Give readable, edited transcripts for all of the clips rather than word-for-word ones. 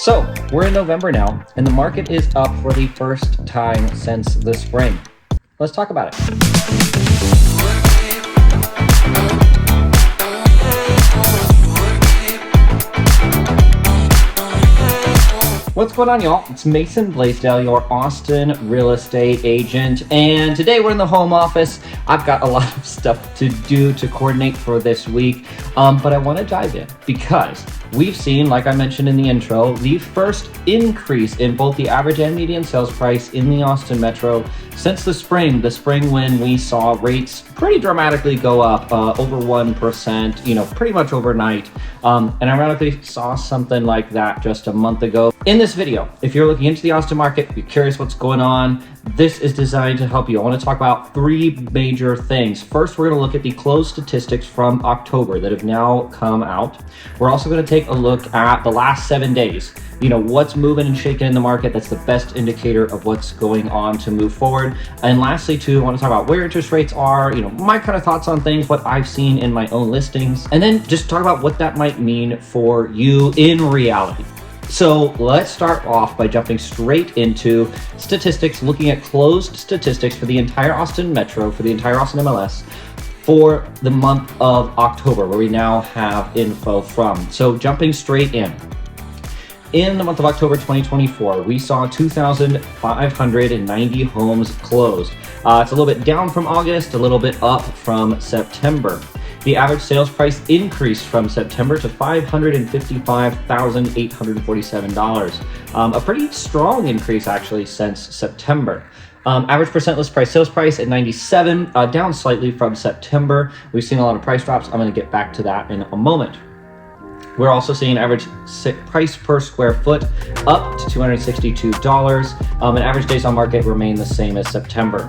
So we're in November now, and the market is up for the first time since the spring. Let's talk about it. What's going on, y'all? It's Mason Bleasdell, your Austin real estate agent, and today we're in the home office. I've got a lot of stuff to do to coordinate for this week, but I want to dive in because we've seen, like I mentioned in the intro, the first increase in both the average and median sales price in the Austin metro since the spring when we saw rates pretty dramatically go up over 1%, pretty much overnight. And ironically saw something like that just a month ago. In this video, if you're looking into the Austin market, you're curious what's going on, this is designed to help you. I want to talk about three major things. First, we're going to look at the closed statistics from October that have now come out. We're also going to take a look at the last 7 days. What's moving and shaking in the market. That's the best indicator of what's going on to move forward. And lastly, too, I want to talk about where interest rates are, my kind of thoughts on things, what I've seen in my own listings, and then just talk about what that might mean for you in reality. So let's start off by jumping straight into statistics, looking at closed statistics for the entire Austin metro, for the entire Austin MLS, for the month of October, where we now have info from. So jumping straight in. In the month of October 2024, we saw 2,590 homes closed. It's a little bit down from August, a little bit up from September. The average sales price increased from September to $555,847. A pretty strong increase actually since September. Average percent list price sales price at 97, down slightly from September. We've seen a lot of price drops. I'm going to get back to that in a moment. We're also seeing average price per square foot up to $262, and average days on market remain the same as September.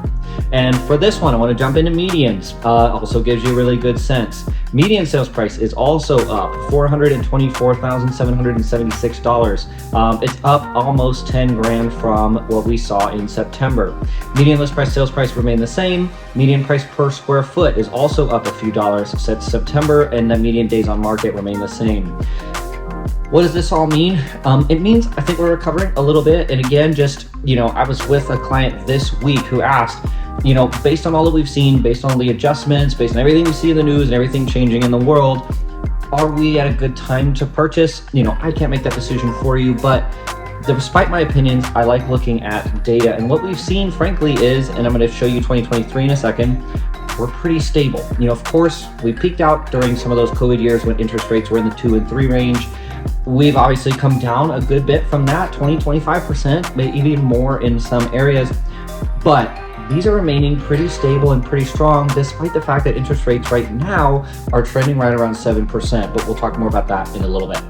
And for this one, I want to jump into medians. Also gives you a really good sense. Median sales price is also up, $424,776. It's up almost 10 grand from what we saw in September. Median list price sales price remain the same. Median price per square foot is also up a few dollars since September, and the median days on market remain the same. What does this all mean? It means I think we're recovering a little bit. And again, I was with a client this week who asked, based on all that we've seen, based on the adjustments, based on everything we see in the news and everything changing in the world, are we at a good time to purchase? I can't make that decision for you, but despite my opinions, I like looking at data. And what we've seen, frankly, is, and I'm going to show you 2023 in a second, we're pretty stable. Of course, we peaked out during some of those COVID years when interest rates were in the 2 and 3 range. We've obviously come down a good bit from that, 20-25%, maybe even more in some areas. But these are remaining pretty stable and pretty strong, despite the fact that interest rates right now are trending right around 7%. But we'll talk more about that in a little bit.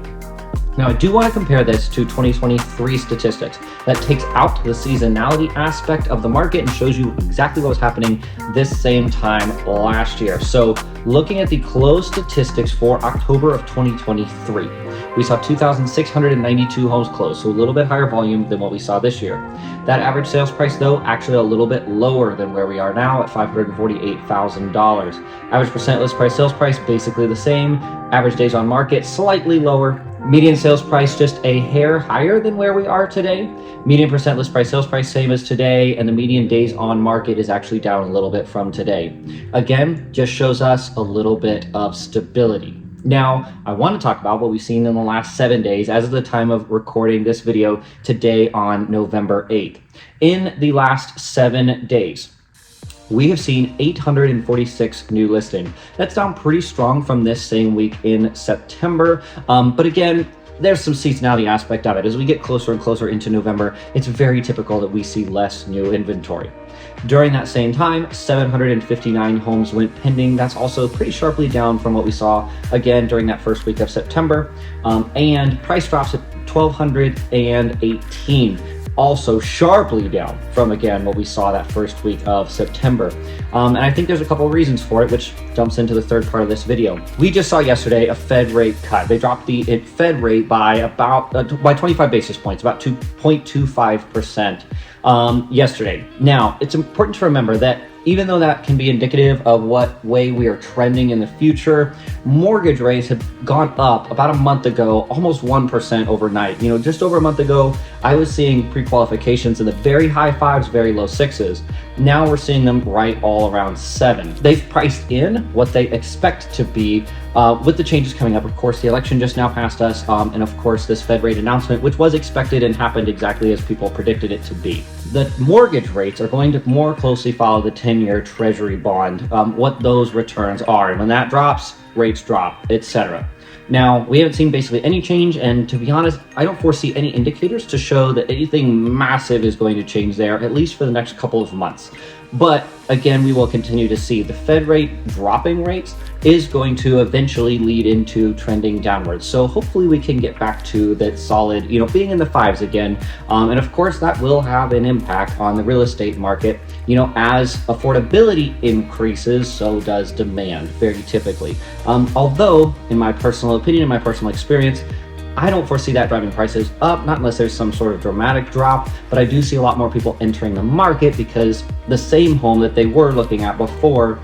Now, I do want to compare this to 2023 statistics. That takes out the seasonality aspect of the market and shows you exactly what was happening this same time last year. So looking at the closed statistics for October of 2023, we saw 2,692 homes closed, so a little bit higher volume than what we saw this year. That average sales price, though, actually a little bit lower than where we are now at $548,000. Average percent list price sales price, basically the same. Average days on market, slightly lower. Median sales price just a hair higher than where we are today. Median percent list price sales price same as today, and the median days on market is actually down a little bit from today. Again, just shows us a little bit of stability. Now, I want to talk about what we've seen in the last 7 days as of the time of recording this video today on November 8th. In the last 7 days, we have seen 846 new listings. That's down pretty strong from this same week in September. But again, there's some seasonality aspect of it. As we get closer and closer into November, it's very typical that we see less new inventory. During that same time, 759 homes went pending. That's also pretty sharply down from what we saw again during that first week of September. And price drops at 1,218. Also sharply down from, again, what we saw that first week of September. And I think there's a couple of reasons for it, which jumps into the third part of this video. We just saw yesterday a Fed rate cut. They dropped the Fed rate by by 25 basis points, about 2.25%. Yesterday. Now, it's important to remember that even though that can be indicative of what way we are trending in the future, mortgage rates have gone up about a month ago, almost 1% overnight. Just over a month ago, I was seeing pre-qualifications in the very high fives, very low sixes. Now we're seeing them right all around 7. They've priced in what they expect to be with the changes coming up. Of course, the election just now passed us, and of course, this Fed rate announcement, which was expected and happened exactly as people predicted it to be. The mortgage rates are going to more closely follow the 10-year Treasury bond, what those returns are. And when that drops, rates drop, etc. Now, we haven't seen basically any change, and to be honest, I don't foresee any indicators to show that anything massive is going to change there, at least for the next couple of months. But again, we will continue to see the Fed rate dropping rates is going to eventually lead into trending downwards. So hopefully we can get back to that solid, being in the fives again. And of course, that will have an impact on the real estate market. As affordability increases, so does demand, very typically. Although, in my personal opinion, in my personal experience, I don't foresee that driving prices up, not unless there's some sort of dramatic drop, but I do see a lot more people entering the market because the same home that they were looking at before,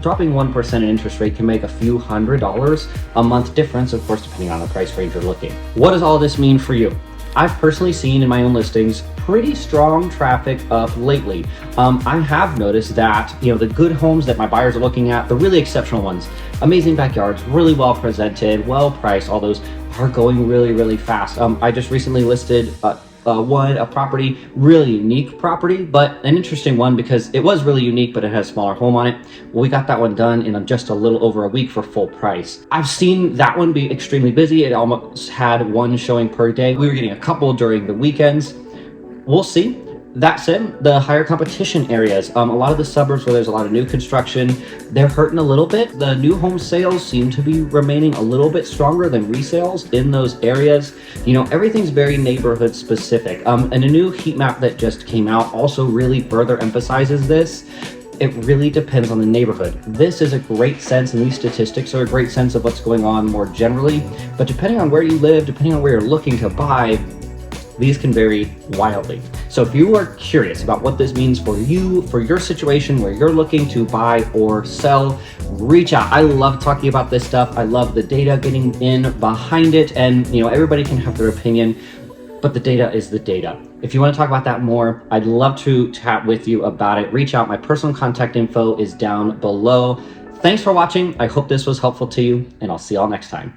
dropping 1% in interest rate can make a few $100s a month difference, of course, depending on the price range you're looking. What does all this mean for you? I've personally seen in my own listings pretty strong traffic up lately. I have noticed that, the good homes that my buyers are looking at, the really exceptional ones, amazing backyards, really well presented, well priced, all those are going really, really fast. I just recently listed a property, really unique property, but an interesting one because it was really unique, but it has a smaller home on it. Well, we got that one done in just a little over a week for full price. I've seen that one be extremely busy. It almost had one showing per day. We were getting a couple during the weekends. We'll see. That said, the higher competition areas, a lot of the suburbs where there's a lot of new construction, they're hurting a little bit. The new home sales seem to be remaining a little bit stronger than resales in those areas. Everything's very neighborhood specific. And a new heat map that just came out also really further emphasizes this. It really depends on the neighborhood. This is a great sense, and these statistics are a great sense of what's going on more generally. But depending on where you live, depending on where you're looking to buy, these can vary wildly. So if you are curious about what this means for you, for your situation where you're looking to buy or sell, reach out. I love talking about this stuff. I love the data getting in behind it, and everybody can have their opinion, but the data is the data. If you want to talk about that more, I'd love to chat with you about it. Reach out. My personal contact info is down below. Thanks for watching. I hope this was helpful to you, and I'll see y'all next time.